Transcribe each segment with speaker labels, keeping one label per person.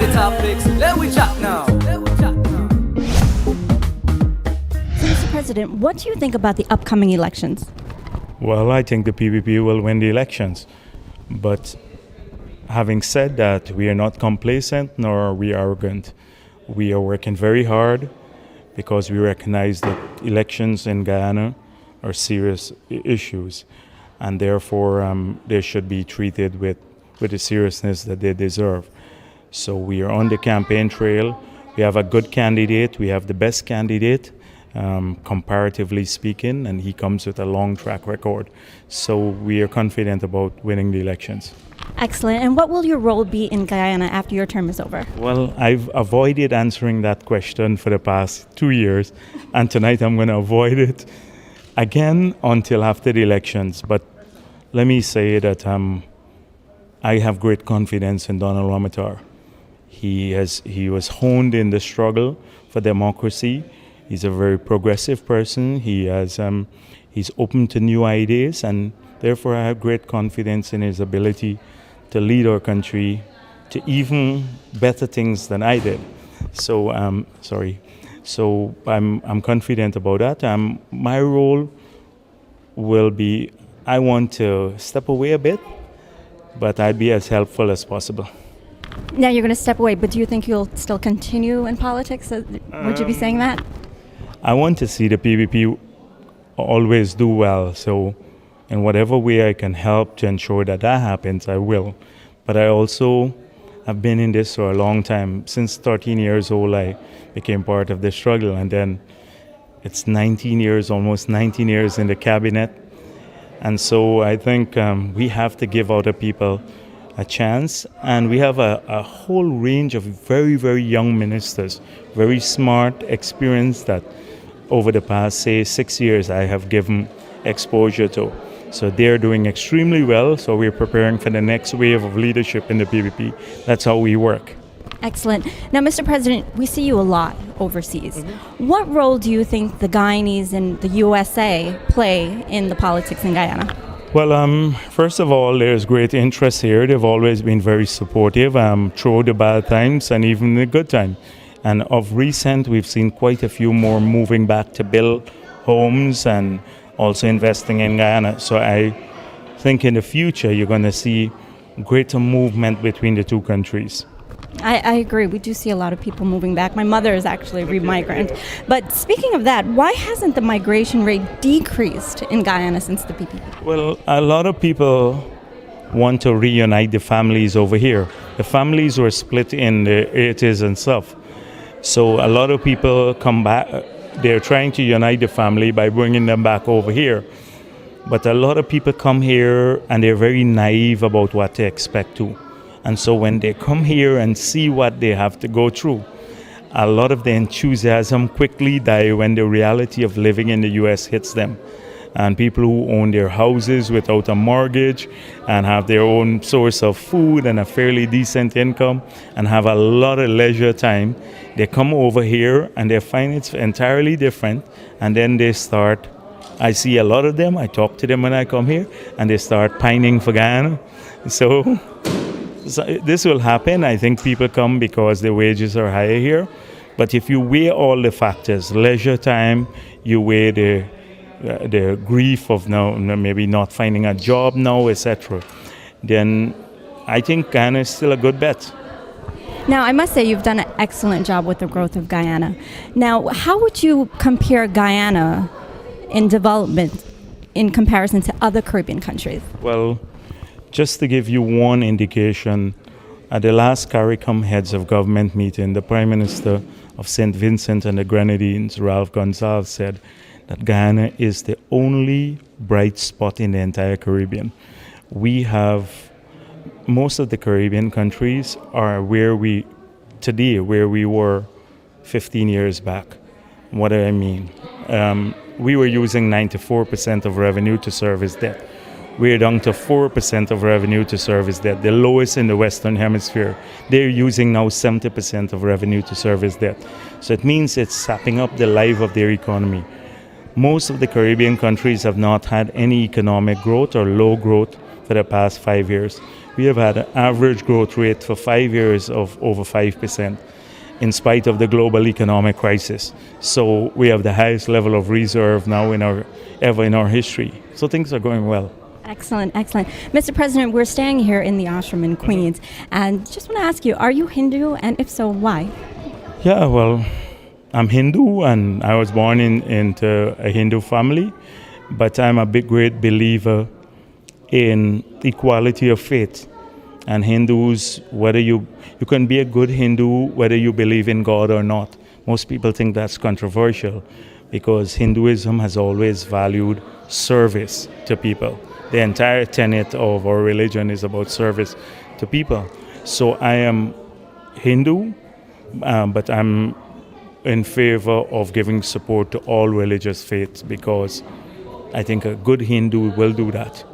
Speaker 1: the topics. Let we chat now.
Speaker 2: Mr. President, what do you think about the upcoming elections?
Speaker 3: Well, I think the PPP will win the elections. But having said that, we are not complacent nor are we arrogant. We are working very hard because we recognize that elections in Guyana are serious issues, and therefore they should be treated with the seriousness that they deserve. So we are on the campaign trail. We have a good candidate. We have the best candidate, comparatively speaking, and he comes with a long track record. So we are confident about winning the elections.
Speaker 2: Excellent. And what will your role be in Guyana after your term is over?
Speaker 3: Well, I've avoided answering that question for the past 2 years, and tonight I'm going to avoid it again until after the elections. But let me say that I have great confidence in Donald Ramotar. He was honed in the struggle for democracy. He's a very progressive person. He's open to new ideas, and therefore I have great confidence in his ability to lead our country to even better things than I did. So I'm confident about that. My role will be, I want to step away a bit, but I'd be as helpful as possible.
Speaker 2: Now you're going to step away, but do you think you'll still continue in politics? Would you be saying that?
Speaker 3: I want to see the PPP always do well. So in whatever way I can help to ensure that happens, I will. But I also have been in this for a long time. Since 13 years old, I became part of the struggle. And then it's 19 years, almost 19 years in the cabinet. And so I think we have to give other people a chance. And we have a whole range of very, very young ministers, very smart, experienced, that over the past, say, 6 years, I have given exposure to. So they're doing extremely well. So we're preparing for the next wave of leadership in the PPP. That's how we work.
Speaker 2: Excellent. Now, Mr. President, we see you a lot overseas. Mm-hmm. What role do you think the Guyanese and the USA play in the politics in Guyana?
Speaker 3: Well, first of all, there's great interest here. They've always been very supportive through the bad times and even the good times. And of recent, we've seen quite a few more moving back to build homes and also investing in Guyana. So I think in the future, you're going to see greater movement between the two countries.
Speaker 2: I agree. We do see a lot of people moving back. My mother is actually a migrant. But speaking of that, why hasn't the migration rate decreased in Guyana since the PPP?
Speaker 3: Well, a lot of people want to reunite the families over here. The families were split in the 80s and stuff. So a lot of people come back. They're trying to unite the family by bringing them back over here. But a lot of people come here and they're very naive about what to expect too. And so when they come here and see what they have to go through, a lot of the enthusiasm quickly die when the reality of living in the U.S. hits them. And people who own their houses without a mortgage and have their own source of food and a fairly decent income and have a lot of leisure time, they come over here and they find it's entirely different. And then they start, I see a lot of them, I talk to them when I come here, and they start pining for Guyana. So this will happen. I think people come because the wages are higher here. But if you weigh all the factors, leisure time, you weigh the grief of now maybe not finding a job now, etc., then I think Guyana is still a good bet.
Speaker 2: Now, I must say you've done an excellent job with the growth of Guyana. Now, how would you compare Guyana in development in comparison to other Caribbean countries?
Speaker 3: Well, just to give you one indication, at the last CARICOM Heads of Government meeting, the Prime Minister of St. Vincent and the Grenadines, Ralph Gonsalves, said that Guyana is the only bright spot in the entire Caribbean. We have, most of the Caribbean countries are where we were 15 years back. What do I mean? We were using 94% of revenue to service debt. We're down to 4% of revenue to service debt, the lowest in the Western Hemisphere. They're using now 70% of revenue to service debt. So it means it's sapping up the life of their economy. Most of the Caribbean countries have not had any economic growth or low growth for the past 5 years. we have had an average growth rate for 5 years of over 5% in spite of the global economic crisis. So we have the highest level of reserve now ever in our history. So things are going well.
Speaker 2: Excellent, excellent. Mr. President, we're staying here in the ashram in Queens, and just want to ask you, are you Hindu, and if so, why?
Speaker 3: Yeah, well, I'm Hindu and I was born into a Hindu family, but I'm a great believer in equality of faith. And Hindus, whether you can be a good Hindu, whether you believe in God or not. Most people think that's controversial because Hinduism has always valued service to people. The entire tenet of our religion is about service to people. So I am Hindu, but I'm in favor of giving support to all religious faiths because I think a good Hindu will do that.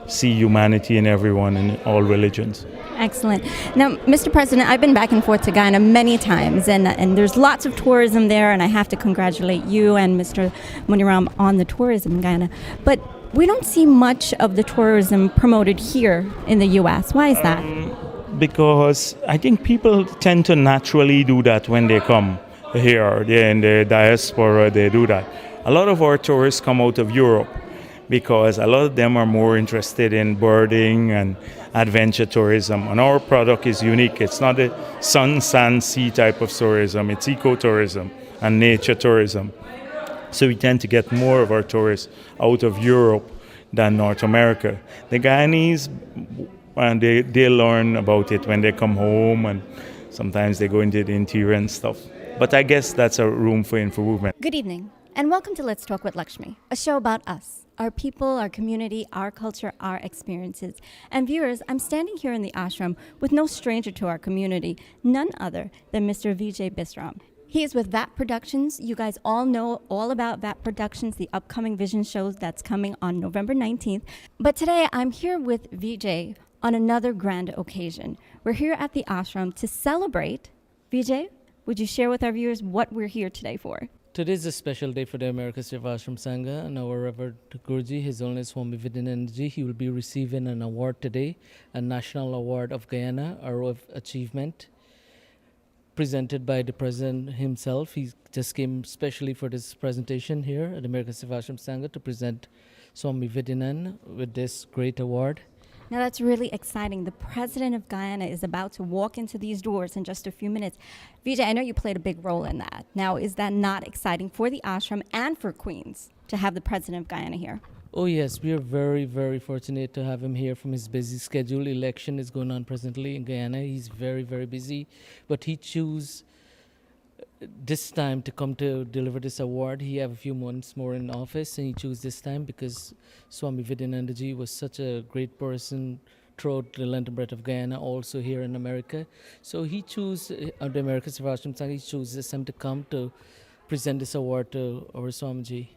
Speaker 3: See humanity in everyone in all religions.
Speaker 2: Excellent. Now, Mr. President, I've been back and forth to Guyana many times, and there's lots of tourism there, and I have to congratulate you and Mr. Muniram on the tourism in Guyana. But we don't see much of the tourism promoted here in the U.S. Why is that?
Speaker 3: Because I think people tend to naturally do that when they come here. They're in the diaspora, they do that. A lot of our tourists come out of Europe, because a lot of them are more interested in birding and adventure tourism. And our product is unique. It's not a sun, sand, sea type of tourism. It's ecotourism and nature tourism. So we tend to get more of our tourists out of Europe than North America. The Guyanese, they learn about it when they come home, and sometimes they go into the interior and stuff. But I guess that's a room for improvement.
Speaker 2: Good evening, and welcome to Let's Talk with Lakshmee, a show about us. Our people, our community, our culture, our experiences. And viewers, I'm standing here in the ashram with no stranger to our community, none other than Mr. Vijay Bisram. He is with VAT Productions. You guys all know all about VAT Productions, the upcoming vision shows that's coming on November 19th. But today I'm here with Vijay on another grand occasion. We're here at the ashram to celebrate. Vijay, would you share with our viewers what we're here today for?
Speaker 4: Today is a special day for the American Srivashram Sangha and our Reverend Guruji, His Holiness Swami Vidyanandaji. He will be receiving an award today, a National Award of Guyana, Arrow of Achievement, presented by the President himself. He just came specially for this presentation here at the American Srivashram Sangha to present Swami Vidyanand with this great award.
Speaker 2: Now that's really exciting. The president of Guyana is about to walk into these doors in just a few minutes. Vijay, I know you played a big role in that. Now, is that not exciting for the ashram and for Queens to have the president of Guyana here?
Speaker 4: Oh yes, we are very, very fortunate to have him here from his busy schedule. Election is going on presently in Guyana. He's very, very busy, but he chose this time to come to deliver this award. He have a few months more in office, and he chose this time because Swami Vidyanandaji was such a great person throughout the length and breadth of Guyana, also here in America. So he chose the American Srivashram Sangha. He chose this time to come to present this award to our Swamiji.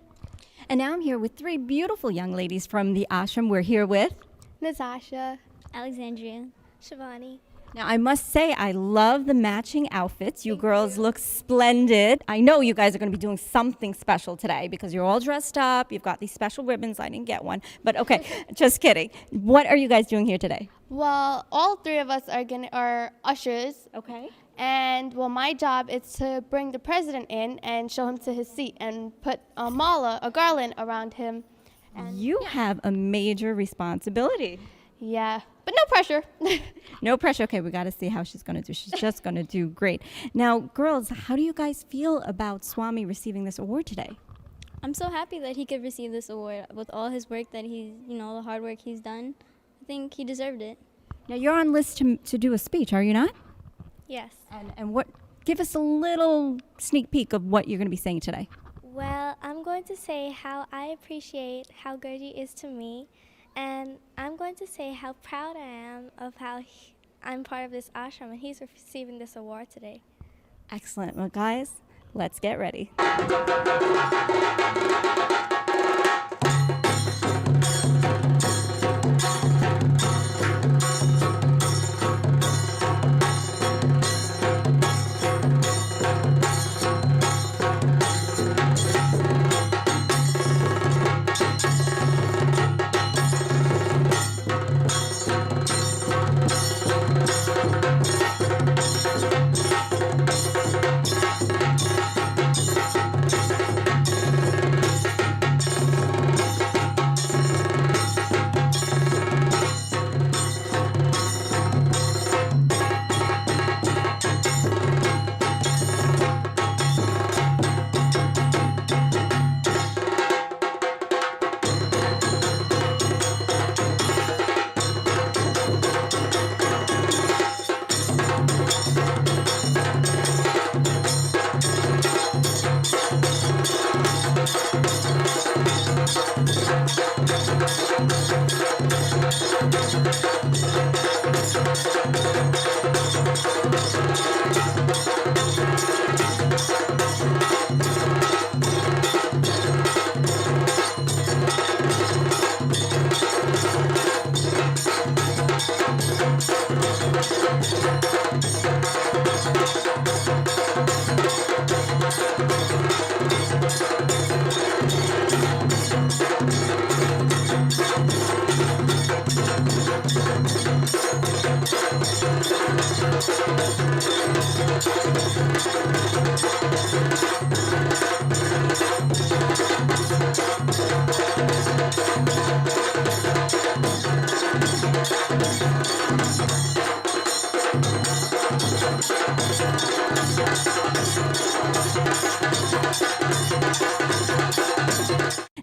Speaker 2: And now I'm here with three beautiful young ladies from the ashram. We're here with
Speaker 5: Natasha, Alexandria, Shivani.
Speaker 2: Now, I must say, I love the matching outfits. You girls look splendid. I know you guys are going to be doing something special today because you're all dressed up. You've got these special ribbons. I didn't get one. But okay, just kidding. What are you guys doing here today?
Speaker 5: Well, all three of us are ushers.
Speaker 2: Okay.
Speaker 5: And, well, my job is to bring the president in and show him to his seat and put a mala, a garland, around him. And
Speaker 2: you have a major responsibility.
Speaker 5: Yeah, but no pressure.
Speaker 2: No pressure. Okay, we got to see how she's going to do. She's just going to do great. Now, girls, how do you guys feel about Swami receiving this award today?
Speaker 6: I'm so happy that he could receive this award with all his work that the hard work he's done. I think he deserved it.
Speaker 2: Now, you're on list to do a speech, are you not?
Speaker 6: Yes.
Speaker 2: And what? Give us a little sneak peek of what you're going to be saying today.
Speaker 7: Well, I'm going to say how I appreciate how Guruji is to me. And I'm going to say how proud I am of how I'm part of this ashram and he's receiving this award today.
Speaker 2: Excellent. Well, guys, let's get ready.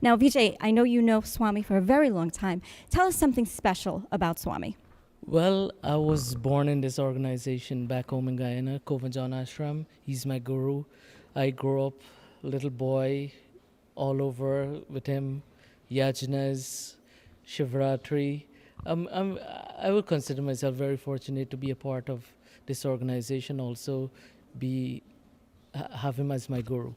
Speaker 2: Now, Vijay, I know you know Swami for a very long time. Tell us something special about Swami.
Speaker 4: Well, I was born in this organization back home in Guyana, Kovanjan Ashram. He's my guru. I grew up little boy all over with him, yajnas, Shivratri. I would consider myself very fortunate to be a part of this organization, also have him as my guru.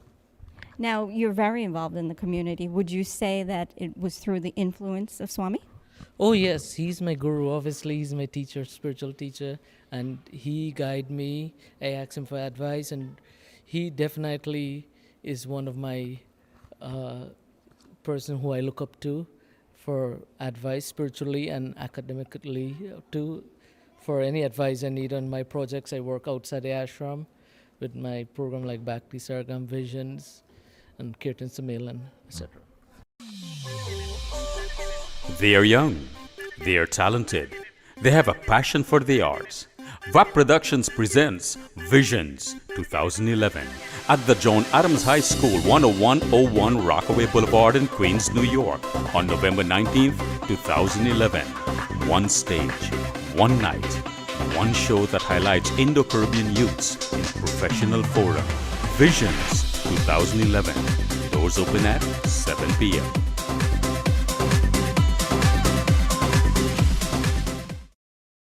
Speaker 2: Now, you're very involved in the community. Would you say that it was through the influence of Swami?
Speaker 4: Oh yes, he's my guru. Obviously, he's my teacher, spiritual teacher, and he guided me. I asked him for advice, and he definitely is one of my person who I look up to for advice spiritually and academically too. For any advice I need on my projects, I work outside the ashram with my program like Bhakti Sargam, Visions, and Kirtan Sammelan, etc.
Speaker 8: They are young, they are talented, they have a passion for the arts. VAP Productions presents Visions 2011 at the John Adams High School, 10101 Rockaway Boulevard in Queens, New York on November 19th, 2011. One stage, one night, one show that highlights Indo-Caribbean youths in professional forum. Visions 2011. Doors open at 7 p.m.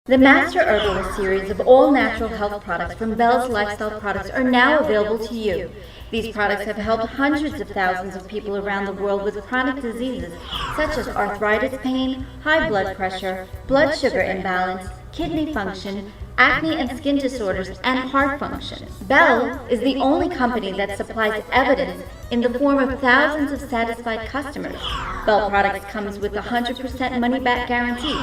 Speaker 2: The Master Herbalist series of all natural health products from Bell's Lifestyle Products are now available to you. These products have helped hundreds of thousands of people around the world with chronic diseases such as arthritis pain, high blood pressure, blood sugar imbalance, kidney function, acne and skin disorders, and heart function. Bell is the only company that supplies evidence in the form of thousands of satisfied customers. Bell products comes with a 100% money-back guarantee.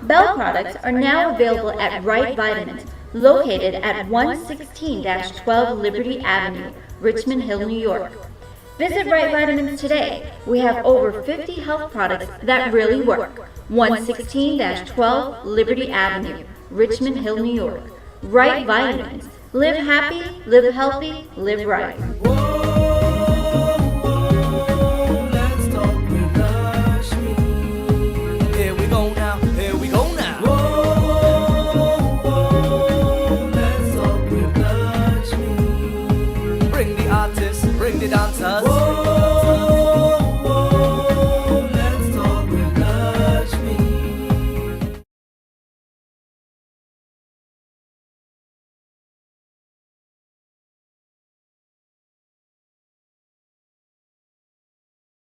Speaker 2: Bell products are now available at Right Vitamins, located at 116-12 Liberty Avenue, Richmond Hill, New York. Visit Right Vitamins today. We have over 50 health products that really work. 116-12 Liberty Avenue, Richmond Hill, New York. Right Vitamins. Live happy, live healthy, live right.